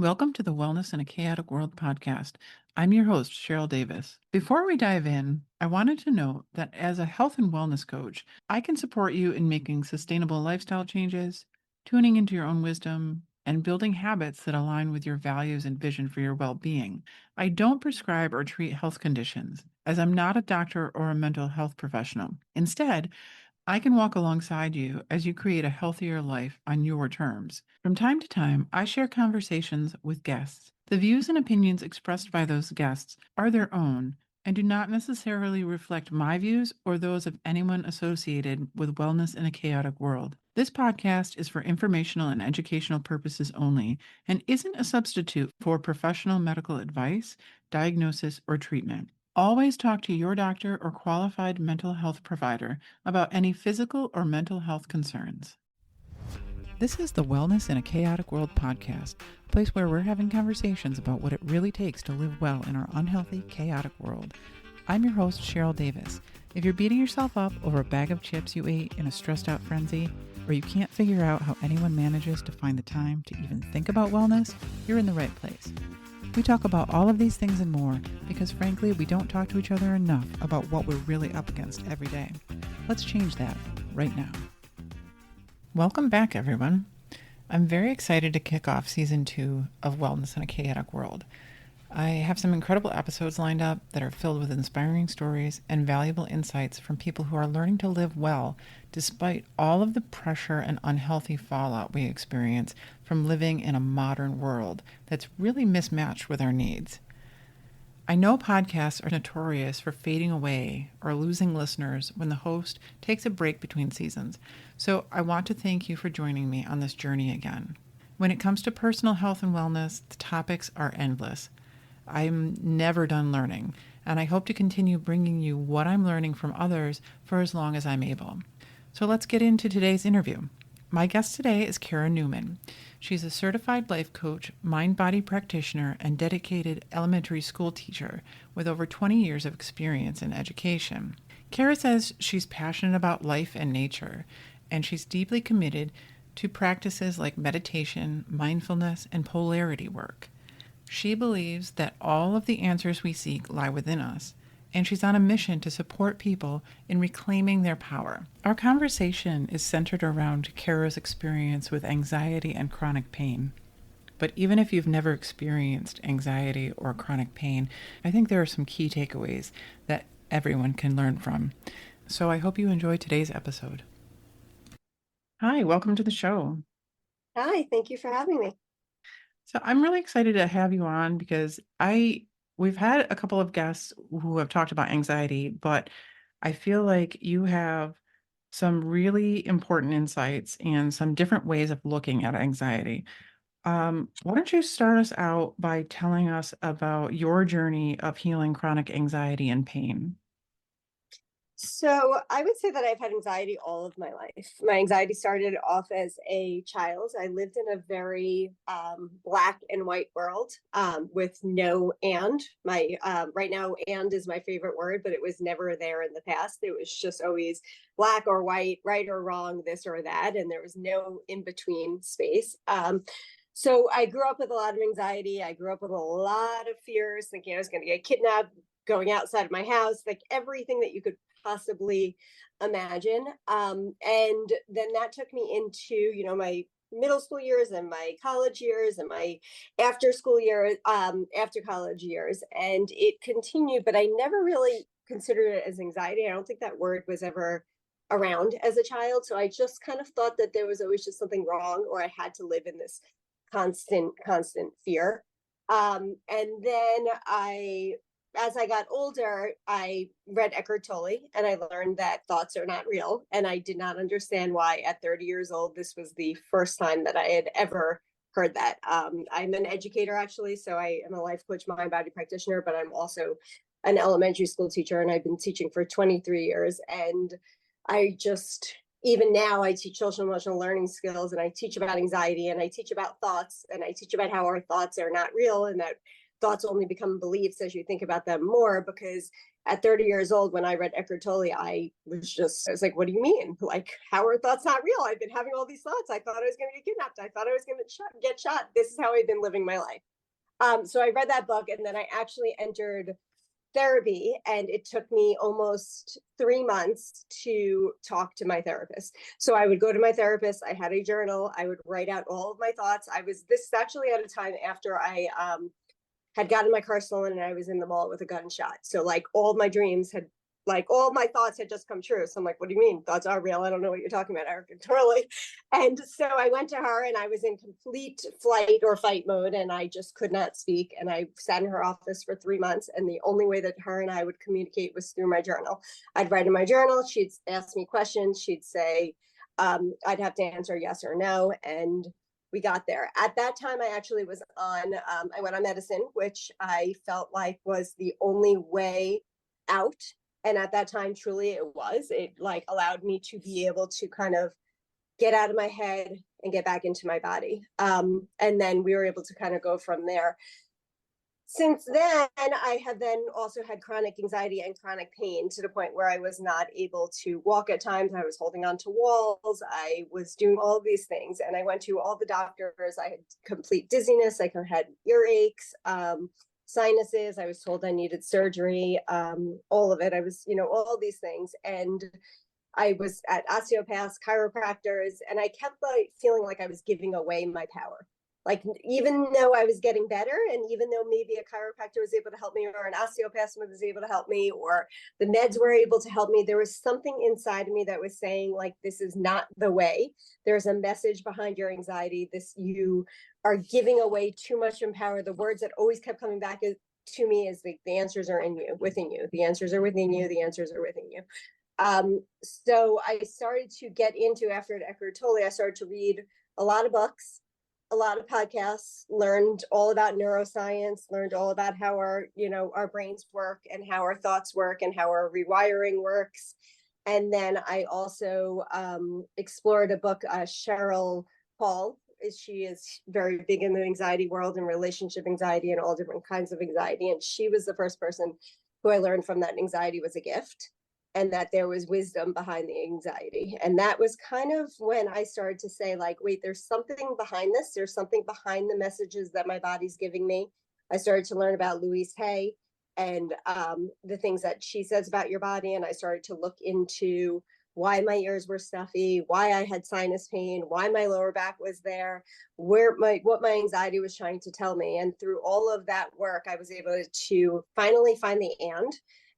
Welcome to the Wellness in a Chaotic World podcast. I'm your host, Cheryl Davis. Before we dive in, I wanted to note that as a health and wellness coach, I can support you in making sustainable lifestyle changes, tuning into your own wisdom, and building habits that align with your values and vision for your well being. I don't prescribe or treat health conditions, as I'm not a doctor or a mental health professional. Instead, I can walk alongside you as you create a healthier life on your terms. From time to time, I share conversations with guests. The views and opinions expressed by those guests are their own and do not necessarily reflect my views or those of anyone associated with wellness in a chaotic world. This podcast is for informational and educational purposes only and isn't a substitute for professional medical advice, diagnosis, or treatment. Always talk to your doctor or qualified mental health provider about any physical or mental health concerns. This is the Wellness in a Chaotic World podcast, a place where we're having conversations about what it really takes to live well in our unhealthy, chaotic world. I'm your host, Cheryl Davis. If you're beating yourself up over a bag of chips you ate in a stressed out frenzy, or you can't figure out how anyone manages to find the time to even think about wellness, you're in the right place. We talk about all of these things and more because, frankly, we don't talk to each other enough about what we're really up against every day. Let's change that right now. Welcome back, everyone. I'm very excited to kick off season 2 of Wellness in a Chaotic World. I have some incredible episodes lined up that are filled with inspiring stories and valuable insights from people who are learning to live well despite all of the pressure and unhealthy fallout we experience from living in a modern world that's really mismatched with our needs. I know podcasts are notorious for fading away or losing listeners when the host takes a break between seasons, so I want to thank you for joining me on this journey again. When it comes to personal health and wellness, the topics are endless. I'm never done learning, and I hope to continue bringing you what I'm learning from others for as long as I'm able. So let's get into today's interview. My guest today is Cara Newman. She's a certified life coach, mind-body practitioner, and dedicated elementary school teacher with over 20 years of experience in education. Cara says she's passionate about life and nature, and she's deeply committed to practices like meditation, mindfulness, and polarity work. She believes that all of the answers we seek lie within us, and she's on a mission to support people in reclaiming their power. Our conversation is centered around Cara's experience with anxiety and chronic pain. But even if you've never experienced anxiety or chronic pain, I think there are some key takeaways that everyone can learn from. So I hope you enjoy today's episode. Hi, welcome to the show. Hi, thank you for having me. So I'm really excited to have you on because we've had a couple of guests who have talked about anxiety, but I feel like you have some really important insights and some different ways of looking at anxiety. Why don't you start us out by telling us about your journey of healing chronic anxiety and pain? So, I would say that I've had anxiety all of my life. My anxiety started off as a child. I lived in a very black and white world with no and. My right now, and is my favorite word, but it was never there in the past. It was just always black or white, right or wrong, this or that, and there was no in between space. So I grew up with a lot of anxiety. I grew up with a lot of fears, thinking I was going to get kidnapped, going outside of my house, like everything that you could possibly imagine. And then that took me into, my middle school years and my college years and my after school years, after college years. And it continued, but I never really considered it as anxiety. I don't think that word was ever around as a child. So I just kind of thought that there was always just something wrong or I had to live in this constant fear. And then as I got older, I read Eckhart Tolle and I learned that thoughts are not real. And I did not understand why at 30 years old, this was the first time that I had ever heard that. I'm an educator, actually. So I am a life coach, mind body practitioner, but I'm also an elementary school teacher and I've been teaching for 23 years. And I just, even now, I teach social emotional learning skills and I teach about anxiety and I teach about thoughts and I teach about how our thoughts are not real and that thoughts only become beliefs as you think about them more, because at 30 years old, when I read Eckhart Tolle, I was like, what do you mean? Like, how are thoughts not real? I've been having all these thoughts. I thought I was going to get kidnapped. I thought I was going to get shot. This is how I've been living my life. So I read that book, and then I actually entered therapy, and it took me almost 3 months to talk to my therapist. So I would go to my therapist. I had a journal. I would write out all of my thoughts. This is actually at a time after I had gotten my car stolen and I was in the mall with a gunshot. So like all my dreams had, like all my thoughts had just come true. So I'm like, what do you mean? Thoughts are real. I don't know what you're talking about, Erica. Totally. And so I went to her, and I was in complete flight or fight mode, and I just could not speak. And I sat in her office for 3 months. And the only way that her and I would communicate was through my journal. I'd write in my journal. She'd ask me questions. She'd say, I'd have to answer yes or no. And we got there. At that time, I actually was I went on medicine, which I felt like was the only way out. And at that time, truly it was. It like allowed me to be able to kind of get out of my head and get back into my body. And then we were able to kind of go from there. Since then, I have then also had chronic anxiety and chronic pain to the point where I was not able to walk at times. I was holding on to walls. I was doing all of these things. And I went to all the doctors. I had complete dizziness. I had earaches, sinuses. I was told I needed surgery, all of it. I was, all these things. And I was at osteopaths, chiropractors, and I kept like feeling like I was giving away my power. Like, even though I was getting better, and even though maybe a chiropractor was able to help me, or an osteopath was able to help me, or the meds were able to help me, there was something inside of me that was saying, like, this is not the way. There's a message behind your anxiety. You are giving away too much power. The words that always kept coming back to me is the answers are in you, within you. The answers are within you. The answers are within you. So I started to get into, after Eckhart Tolle, I started to read a lot of books, a lot of podcasts, learned all about neuroscience, learned all about how our brains work, and how our thoughts work, and how our rewiring works. And then I also explored a book, Cheryl Paul. She is very big in the anxiety world, and relationship anxiety, and all different kinds of anxiety. And she was the first person who I learned from that anxiety was a gift, and that there was wisdom behind the anxiety. And that was kind of when I started to say, like, wait, there's something behind this. There's something behind the messages that my body's giving me. I started to learn about Louise Hay and the things that she says about your body. And I started to look into why my ears were stuffy, why I had sinus pain, why my lower back was there, what my anxiety was trying to tell me. And through all of that work, I was able to finally find the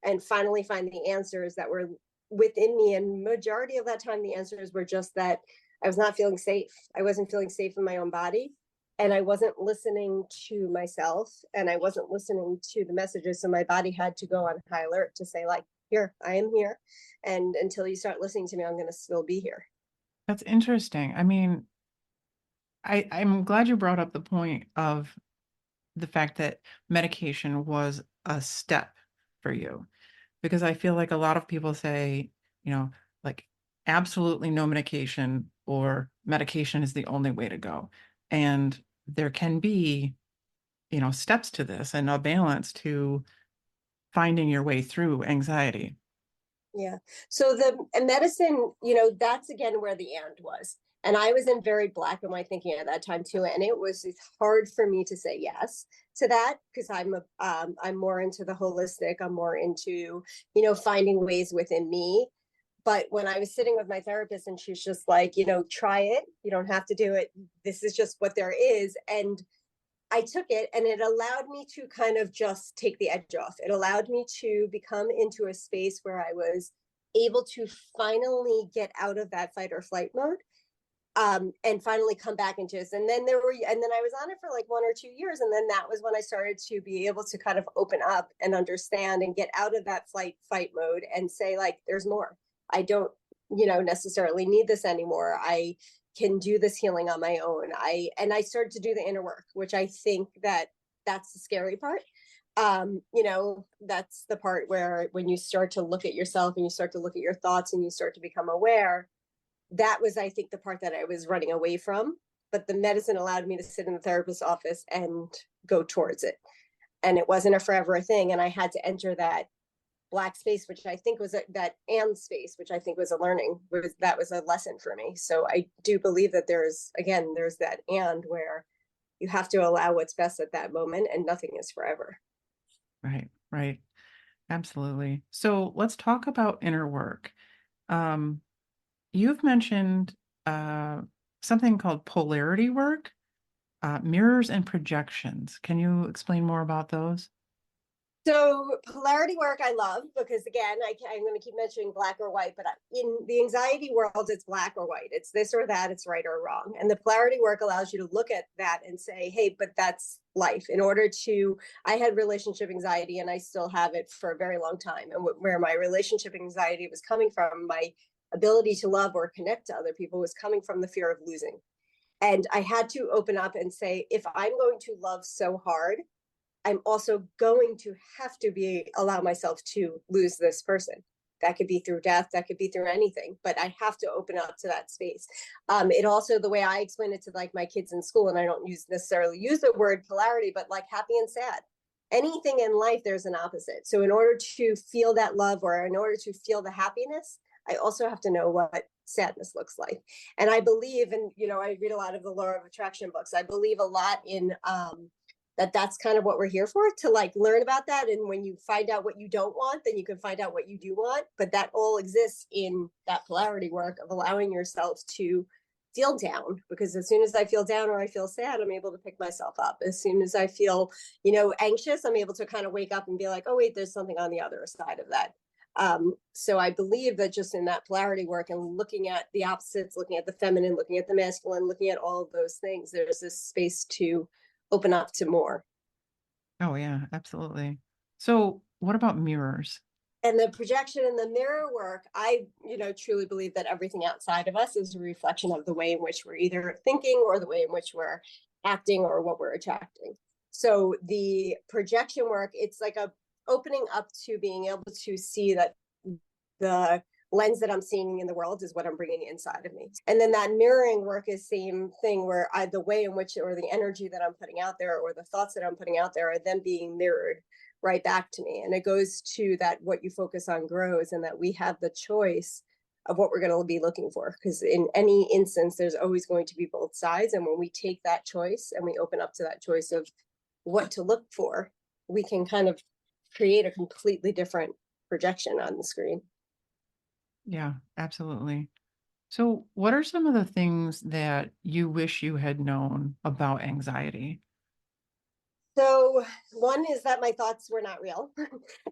and finally find the answers that were within me. And majority of that time, the answers were just that I was not feeling safe. I wasn't feeling safe in my own body, and I wasn't listening to myself, and I wasn't listening to the messages. So my body had to go on high alert to say, like, here, I am here. And until you start listening to me, I'm going to still be here. That's interesting. I mean, I'm glad you brought up the point of the fact that medication was a step for you, because I feel like a lot of people say, you know, like absolutely no medication, or medication is the only way to go. And there can be, steps to this, and a balance to finding your way through anxiety. Yeah. So the medicine, that's again where the and was. And I was in very black and white thinking at that time too. And it's hard for me to say yes to that, because I'm more into the holistic. I'm more into, finding ways within me. But when I was sitting with my therapist, and she's just like, try it. You don't have to do it. This is just what there is. And I took it, and it allowed me to kind of just take the edge off. It allowed me to become into a space where I was able to finally get out of that fight or flight mode, and finally come back into this. And then I was on it for like 1 or 2 years. And then that was when I started to be able to kind of open up and understand and get out of that fight mode and say, like, there's more. I don't, necessarily need this anymore. I can do this healing on my own. I started to do the inner work, which I think that's the scary part. That's the part where when you start to look at yourself, and you start to look at your thoughts, and you start to become aware, that was, I think, the part that I was running away from. But the medicine allowed me to sit in the therapist's office and go towards it. and it wasn't a forever thing. And I had to enter that black space, which I think was that and space, which I think was a learning, that was a lesson for me. So I do believe that there's that and where you have to allow what's best at that moment, and nothing is forever. Right, right. Absolutely. So let's talk about inner work. Um, you've mentioned uh, something called polarity work, mirrors and projections. Can you explain more about those? So polarity work I love, because again, I'm going to keep mentioning black or white, but in the anxiety world, it's black or white. It's this or that. It's right or wrong. And the polarity work allows you to look at that and say, hey, but that's life. I had relationship anxiety, and I still have it for a very long time. And where my relationship anxiety was coming from, my ability to love or connect to other people, was coming from the fear of losing. And I had to open up and say, if I'm going to love so hard, I'm also going to have to allow myself to lose this person. That could be through death, that could be through anything, but I have to open up to that space. It also, the way I explain it to like my kids in school, and I don't necessarily use the word polarity, but like happy and sad. Anything in life, there's an opposite. So in order to feel that love, or in order to feel the happiness, I also have to know what sadness looks like. And I believe, and I read a lot of the law of attraction books. I believe a lot in that's kind of what we're here for, to like learn about that. And when you find out what you don't want, then you can find out what you do want. But that all exists in that polarity work of allowing yourself to feel down, because as soon as I feel down or I feel sad, I'm able to pick myself up. As soon as I feel, anxious, I'm able to kind of wake up and be like, oh wait, there's something on the other side of that. So I believe that just in that polarity work and looking at the opposites, looking at the feminine, looking at the masculine, looking at all of those things, there's this space to open up to more. Oh, yeah, absolutely. So what about mirrors? And the projection and the mirror work, I, truly believe that everything outside of us is a reflection of the way in which we're either thinking or the way in which we're acting or what we're attracting. So the projection work, it's like a opening up to being able to see that the lens that I'm seeing in the world is what I'm bringing inside of me. And then that mirroring work is same thing, where the way in which, or the energy that I'm putting out there, or the thoughts that I'm putting out there, are then being mirrored right back to me. And it goes to that what you focus on grows, and that we have the choice of what we're going to be looking for. Because in any instance, there's always going to be both sides. And when we take that choice and we open up to that choice of what to look for, we can kind of create a completely different projection on the screen. Yeah, absolutely. So what are some of the things that you wish you had known about anxiety? So one is that my thoughts were not real,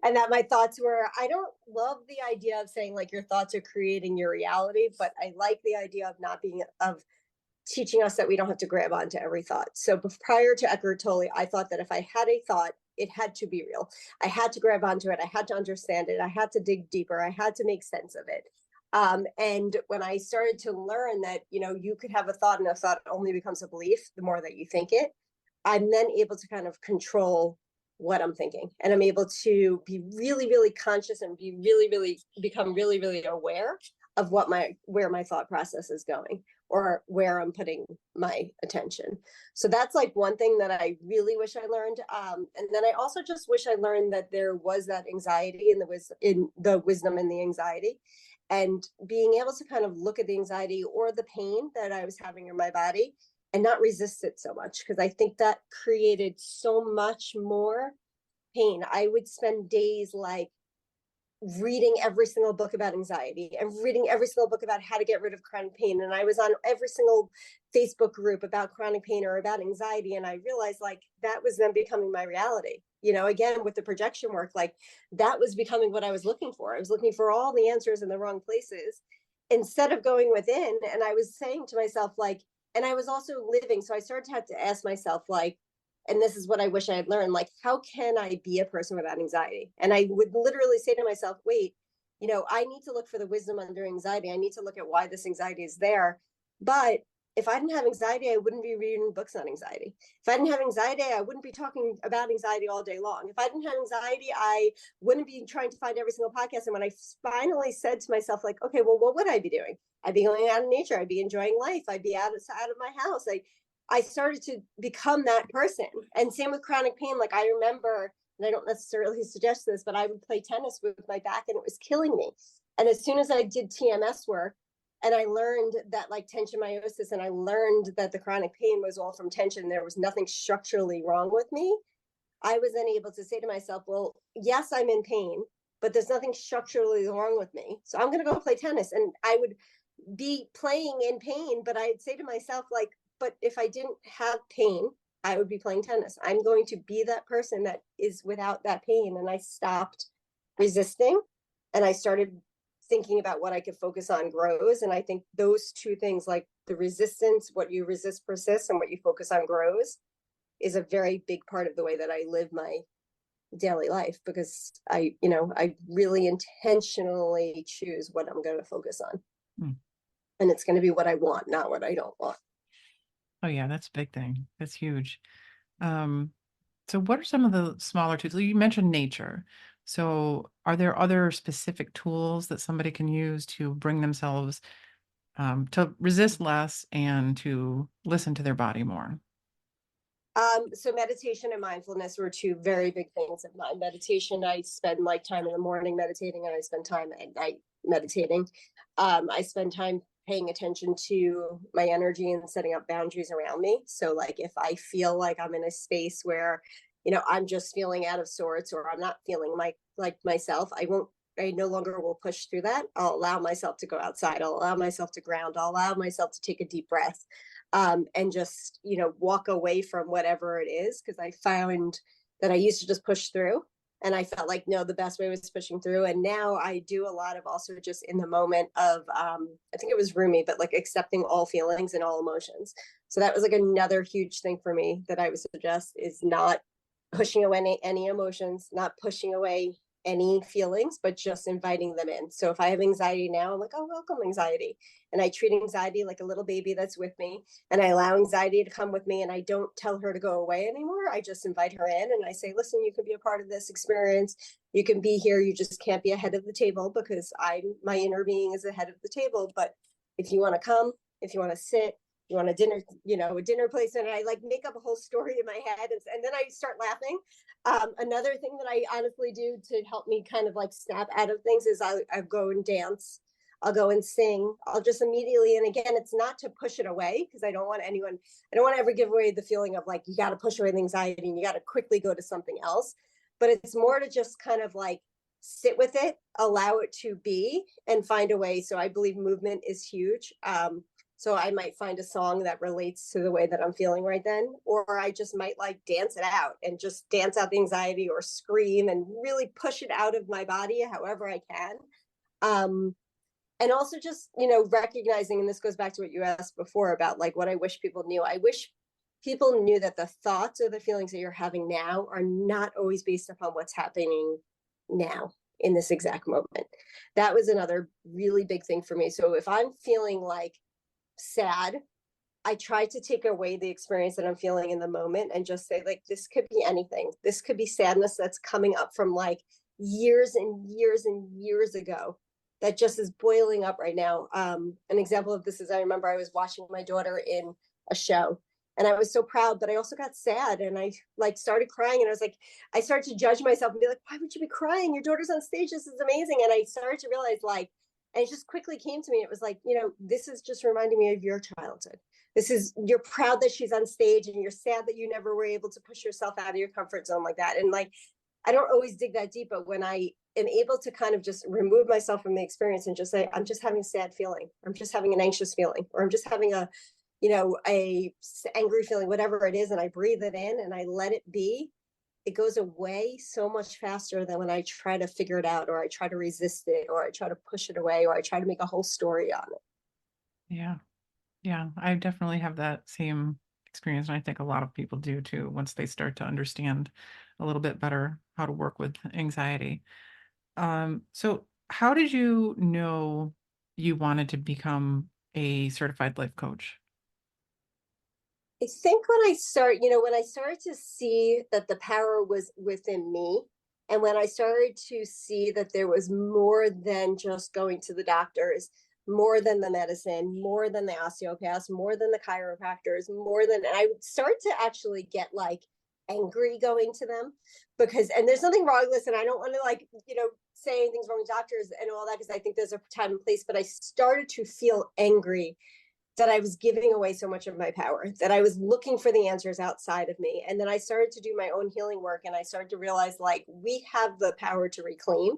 and that my thoughts were, I don't love the idea of saying like your thoughts are creating your reality, but I like the idea of not being, of teaching us that we don't have to grab onto every thought. So prior to Eckhart Tolle, I thought that if I had a thought, it had to be real. I had to grab onto it. I had to understand it. I had to dig deeper. I had to make sense of it. And when I started to learn that, you could have a thought, and a thought only becomes a belief the more that you think it, I'm then able to kind of control what I'm thinking. And I'm able to be really, really conscious and be really, really become really, really aware of where my thought process is going, or where I'm putting my attention. So that's like one thing that I really wish I learned. And then I also just wish I learned that there was that anxiety in the wisdom in the anxiety, and being able to kind of look at the anxiety or the pain that I was having in my body and not resist it so much, because I think that created so much more pain. I would spend days like reading every single book about anxiety and reading every single book about how to get rid of chronic pain. And I was on every single Facebook group about chronic pain or about anxiety. And I realized like that was then becoming my reality. Again, with the projection work, like that was becoming what I was looking for. I was looking for all the answers in the wrong places instead of going within. And I was saying to myself, like, and I was also living. So I started to have to ask myself, like, and this is what I wish I had learned, like, how can I be a person without anxiety? And I would literally say to myself, wait, I need to look for the wisdom under anxiety. I need to look at why this anxiety is there. But if I didn't have anxiety, I wouldn't be reading books on anxiety. If I didn't have anxiety, I wouldn't be talking about anxiety all day long. If I didn't have anxiety, I wouldn't be trying to find every single podcast. And when I finally said to myself, like, okay, well, what would I be doing? I'd be going out in nature. I'd be enjoying life. I'd be out of my house. I started to become that person. And same with chronic pain. Like I remember, and I don't necessarily suggest this, but I would play tennis with my back and it was killing me. And as soon as I did TMS work and I learned that like tension meiosis, and I learned that the chronic pain was all from tension, there was nothing structurally wrong with me. I was then able to say to myself, well, yes, I'm in pain, but there's nothing structurally wrong with me. So I'm going to go play tennis. And I would be playing in pain, but I'd say to myself, like, but if I didn't have pain, I would be playing tennis. I'm going to be that person that is without that pain. And I stopped resisting and I started thinking about what I could focus on grows. And I think those two things, like the resistance, what you resist persists, and what you focus on grows, is a very big part of the way that I live my daily life, because I really intentionally choose what I'm going to focus on. Hmm. And it's going to be what I want, not what I don't want. Oh yeah, that's a big thing. That's huge. Um, so what are some of the smaller tools? You mentioned nature. So are there other specific tools that somebody can use to bring themselves to resist less and to listen to their body more? So meditation and mindfulness were two very big things of mine. Meditation, I spend like time in the morning meditating, and I spend time at night meditating. I spend time paying attention to my energy and setting up boundaries around me. So like if I feel like I'm in a space where, I'm just feeling out of sorts, or I'm not feeling like myself, I no longer will push through that. I'll allow myself to go outside. I'll allow myself to ground. I'll allow myself to take a deep breath, and just, walk away from whatever it is. Because I found that I used to just push through, and I felt like, no, the best way was pushing through. And now I do a lot of also just in the moment of, I think it was Rumi, but like accepting all feelings and all emotions. So that was like another huge thing for me that I would suggest, is not pushing away any emotions, not pushing away any feelings, but just inviting them in. So if I have anxiety now, I'm like, oh, welcome anxiety. And I treat anxiety like a little baby that's with me, and I allow anxiety to come with me, and I don't tell her to go away anymore. I just invite her in and I say, listen, you can be a part of this experience. You can be here. You just can't be ahead of the table, because my inner being is ahead of the table. But if you want to come, if you want to sit, you want a dinner, a dinner place, and I like make up a whole story in my head, and then I start laughing. Another thing that I honestly do to help me kind of like snap out of things is I go and dance. I'll go and sing. I'll just immediately, and again, it's not to push it away, because I don't want to ever give away the feeling of like, you got to push away the anxiety and you got to quickly go to something else. But it's more to just kind of like sit with it, allow it to be, and find a way. So I believe movement is huge. So I might find a song that relates to the way that I'm feeling right then, or I just might like dance it out and just dance out the anxiety, or scream and really push it out of my body however I can. And also just, recognizing, and this goes back to what you asked before about like what I wish people knew. I wish people knew that the thoughts or the feelings that you're having now are not always based upon what's happening now in this exact moment. That was another really big thing for me. So if I'm feeling like sad, I try to take away the experience that I'm feeling in the moment and just say, like, this could be anything. This could be sadness that's coming up from like years and years and years ago, that just is boiling up right now. An example of this is, I remember I was watching my daughter in a show, and I was so proud, but I also got sad, and I like started crying, and I was like, I started to judge myself and be like, why would you be crying? Your daughter's on stage. This is amazing. And I started to realize, like, and it just quickly came to me. It was like, this is just reminding me of your childhood. You're proud that she's on stage, and you're sad that you never were able to push yourself out of your comfort zone like that. And like, I don't always dig that deep, but when I am able to kind of just remove myself from the experience and just say, I'm just having a sad feeling, I'm just having an anxious feeling, or I'm just having a angry feeling, whatever it is, and I breathe it in and I let it be, it goes away so much faster than when I try to figure it out, or I try to resist it, or I try to push it away, or I try to make a whole story on it. Yeah. Yeah. I definitely have that same experience. And I think a lot of people do too, once they start to understand a little bit better how to work with anxiety. So how did you know you wanted to become a certified life coach? I think when I started to see that the power was within me, and when I started to see that there was more than just going to the doctors, more than the medicine, more than the osteopaths, more than the chiropractors, more than, and I would start to actually get like angry going to them because, and there's nothing wrong. Listen, I don't want to like, say anything's wrong with doctors and all that, because I think there's a time and place, but I started to feel angry that I was giving away so much of my power, that I was looking for the answers outside of me. And then I started to do my own healing work, and I started to realize like we have the power to reclaim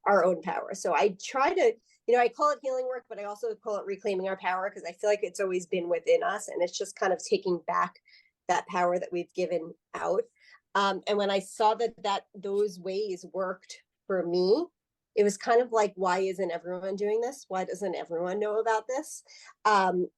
our own power. So I try to, I call it healing work, but I also call it reclaiming our power, because I feel like it's always been within us, and it's just kind of taking back that power that we've given out. And when I saw that those ways worked for me, it was kind of like, why isn't everyone doing this? Why doesn't everyone know about this?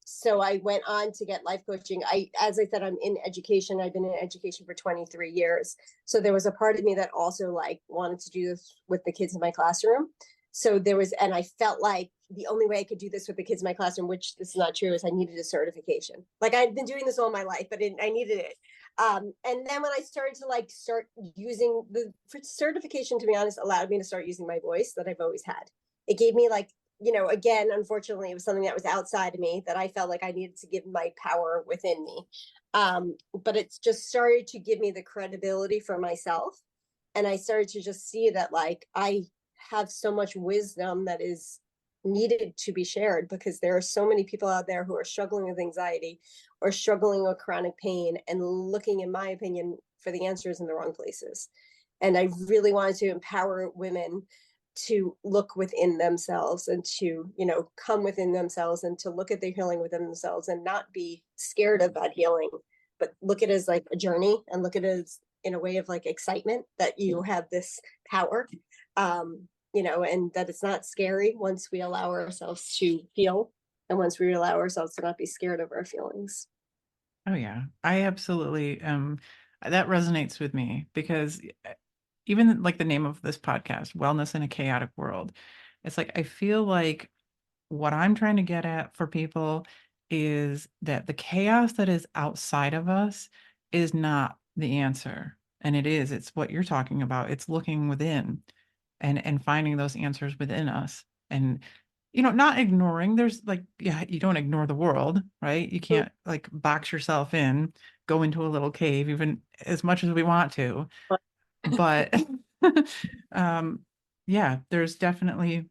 So I went on to get life coaching. As I said, I'm in education. I've been in education for 23 years. So there was a part of me that also like wanted to do this with the kids in my classroom. So there was, and I felt like the only way I could do this with the kids in my classroom, which this is not true, is I needed a certification. Like I'd been doing this all my life, but I needed it. And then when I started to start using the certification, to be honest, allowed me to start using my voice that I've always had. It gave me again, unfortunately, it was something that was outside of me that I felt like I needed to give my power within me. But it's just started to give me the credibility for myself. And I started to just see that I have so much wisdom that is needed to be shared, because there are so many people out there who are struggling with anxiety or struggling with chronic pain and looking, in my opinion, for the answers in the wrong places. And I really wanted to empower women to look within themselves and to, come within themselves and to look at their healing within themselves and not be scared of that healing, but look at it as like a journey and look at it as in a way of like excitement that you have this power. And that it's not scary once we allow ourselves to feel, and once we allow ourselves to not be scared of our feelings. Oh yeah, I absolutely that resonates with me because even like the name of this podcast, Wellness in a Chaotic World, it's like I feel like what I'm trying to get at for people is that the chaos that is outside of us is not the answer. And it's what you're talking about. It's looking within and finding those answers within us. And not ignoring, there's like, yeah, you don't ignore the world, right? You can't like box yourself in, go into a little cave, even as much as we want to. But um, yeah, there's definitely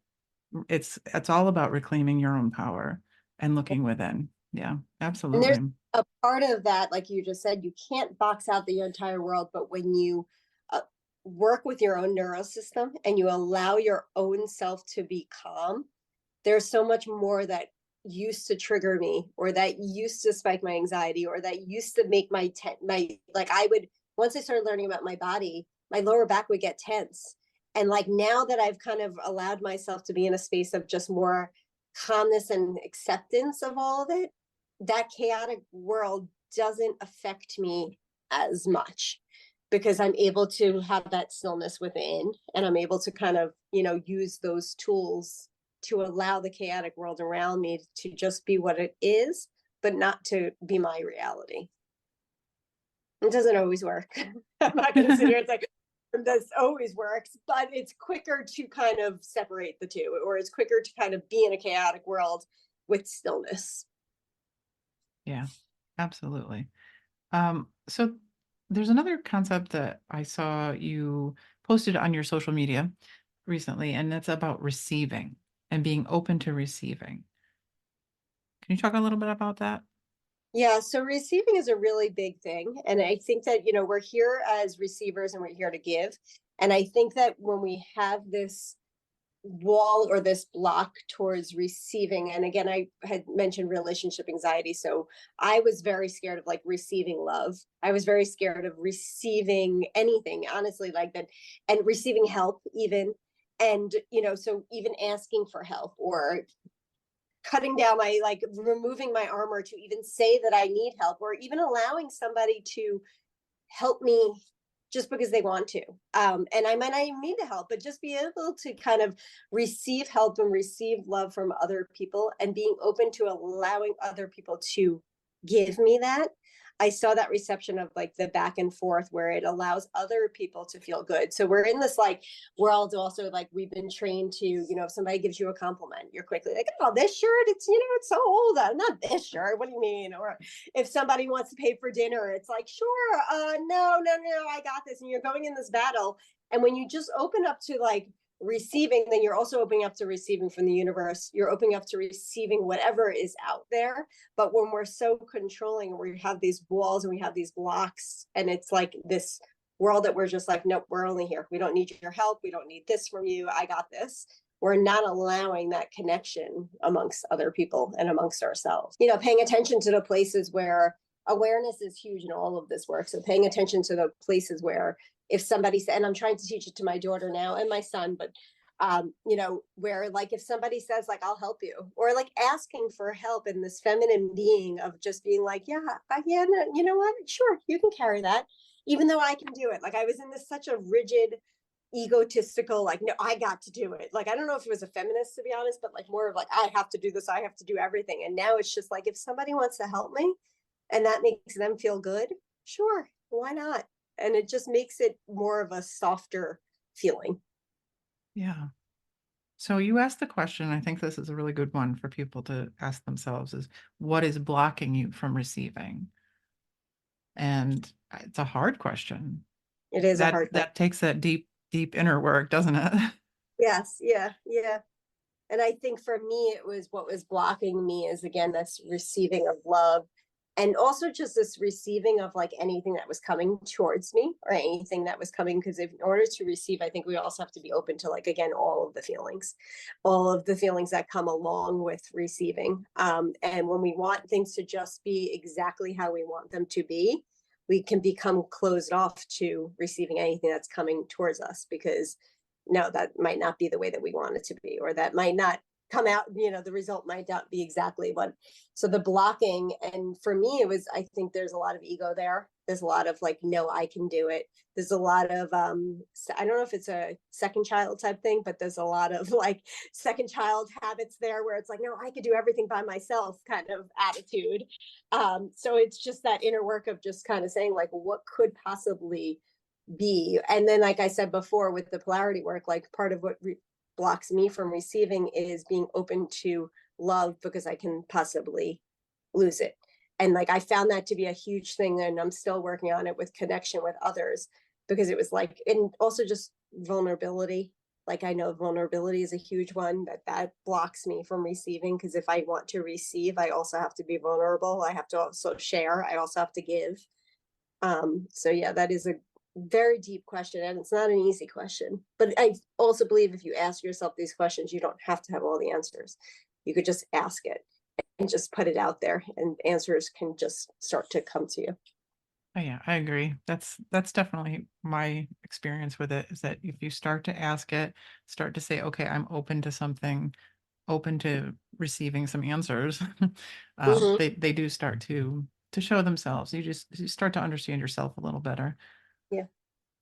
it's all about reclaiming your own power and looking within. Yeah, And there's absolutely. a part of that, like you just said, you can't box out the entire world, but when you uh, work with your own neural system and you allow your own self to be calm, there's so much more that used to trigger me, or that used to spike my anxiety, or that used to make I would, once I started learning about my body, my lower back would get tense. And like now that I've kind of allowed myself to be in a space of just more calmness and acceptance of all of it, that chaotic world doesn't affect me as much, because I'm able to have that stillness within, and I'm able to kind of, use those tools to allow the chaotic world around me to just be what it is, but not to be my reality. It doesn't always work. I'm not going to sit here and say this always works, but it's quicker to kind of separate the two, or it's quicker to kind of be in a chaotic world with stillness. Yeah, absolutely. So there's another concept that I saw you posted on your social media recently, and that's about receiving and being open to receiving. Can you talk a little bit about that? Yeah, so receiving is a really big thing. And I think that, we're here as receivers and we're here to give. And I think that when we have this wall or this block towards receiving, and again, I had mentioned relationship anxiety. So I was very scared of like receiving love. I was very scared of receiving anything, honestly, like that, and receiving help even. And, so even asking for help, or cutting down removing my armor to even say that I need help, or even allowing somebody to help me just because they want to. And I might not even need the help, but just be able to kind of receive help and receive love from other people, and being open to allowing other people to give me that. I saw that reception of like the back and forth where it allows other people to feel good. So we're in this like world also, like we've been trained to, if somebody gives you a compliment, you're quickly like, oh, this shirt, it's so old. Not this shirt. What do you mean? Or if somebody wants to pay for dinner, it's like, sure, no, I got this. And you're going in this battle. And when you just open up to like receiving, then you're also opening up to receiving from the universe. You're opening up to receiving whatever is out there. But when we're so controlling, we have these walls and we have these blocks, and it's like this world that we're just like, nope, we're only here. We don't need your help. We don't need this from you. I got this. We're not allowing that connection amongst other people and amongst ourselves. Paying attention to the places where awareness is huge in all of this work. So paying attention to the places where if somebody said, and I'm trying to teach it to my daughter now and my son, but where like if somebody says like, I'll help you, or like asking for help in this feminine being of just being like, yeah, you know what? Sure, you can carry that, even though I can do it. Like I was in this such a rigid, egotistical, like, no, I got to do it. Like, I don't know if it was a feminist, to be honest, but like more of like, I have to do this, I have to do everything. And now it's just like, if somebody wants to help me and that makes them feel good, sure, why not? And it just makes it more of a softer feeling. Yeah. So you asked the question, I think this is a really good one for people to ask themselves is what is blocking you from receiving? And it's a hard question. It is a That hard question. that takes that deep, deep inner work, doesn't it? Yes, yeah. And I think for me, it was what was blocking me is again this receiving of love, and also just this receiving of like anything that was coming towards me or anything that was coming, because in order to receive, I think we also have to be open to like again all of the feelings that come along with receiving. And when we want things to just be exactly how we want them to be, we can become closed off to receiving anything that's coming towards us, because no, that might not be the way that we want it to be, or that might not come out, the result might not be exactly what. So the blocking, and for me, it was, I think there's a lot of ego there. There's a lot of like, no, I can do it. There's a lot of, I don't know if it's a second child type thing, but there's a lot of like second child habits there where it's like, no, I could do everything by myself kind of attitude. So it's just that inner work of just kind of saying like, what could possibly be. And then like I said before with the polarity work, like part of what blocks me from receiving is being open to love, because I can possibly lose it. And like I found that to be a huge thing, and I'm still working on it with connection with others, because it was like, and also just vulnerability. Like I know vulnerability is a huge one that blocks me from receiving, because if I want to receive, I also have to be vulnerable. I have to also share. I also have to give. So yeah, that is a very deep question, and it's not an easy question. But I also believe if you ask yourself these questions, you don't have to have all the answers. You could just ask it and just put it out there, and answers can just start to come to you. Oh, yeah, I agree. That's definitely my experience with it is that if you start to ask it, start to say, okay, I'm open to something, open to receiving some answers, Mm-hmm. they do start to show themselves. You start to understand yourself a little better. Yeah.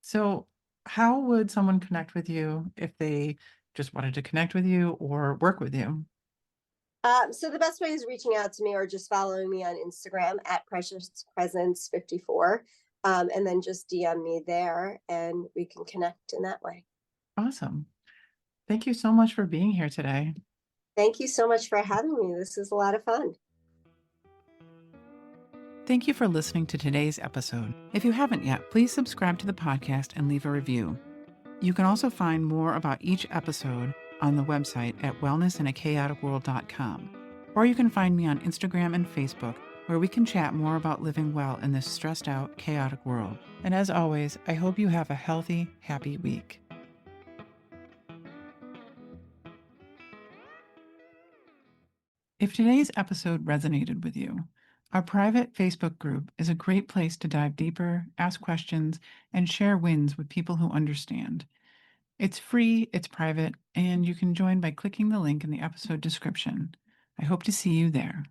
So how would someone connect with you if they just wanted to connect with you or work with you? So the best way is reaching out to me or just following me on Instagram at Precious Presence 54. And then just DM me there and we can connect in that way. Awesome. Thank you so much for being here today. Thank you so much for having me. This is a lot of fun. Thank you for listening to today's episode. If you haven't yet, please subscribe to the podcast and leave a review. You can also find more about each episode on the website at wellnessinachaoticworld.com. Or you can find me on Instagram and Facebook, where we can chat more about living well in this stressed out, chaotic world. And as always, I hope you have a healthy, happy week. If today's episode resonated with you, our private Facebook group is a great place to dive deeper, ask questions, and share wins with people who understand. It's free, it's private, and you can join by clicking the link in the episode description. I hope to see you there.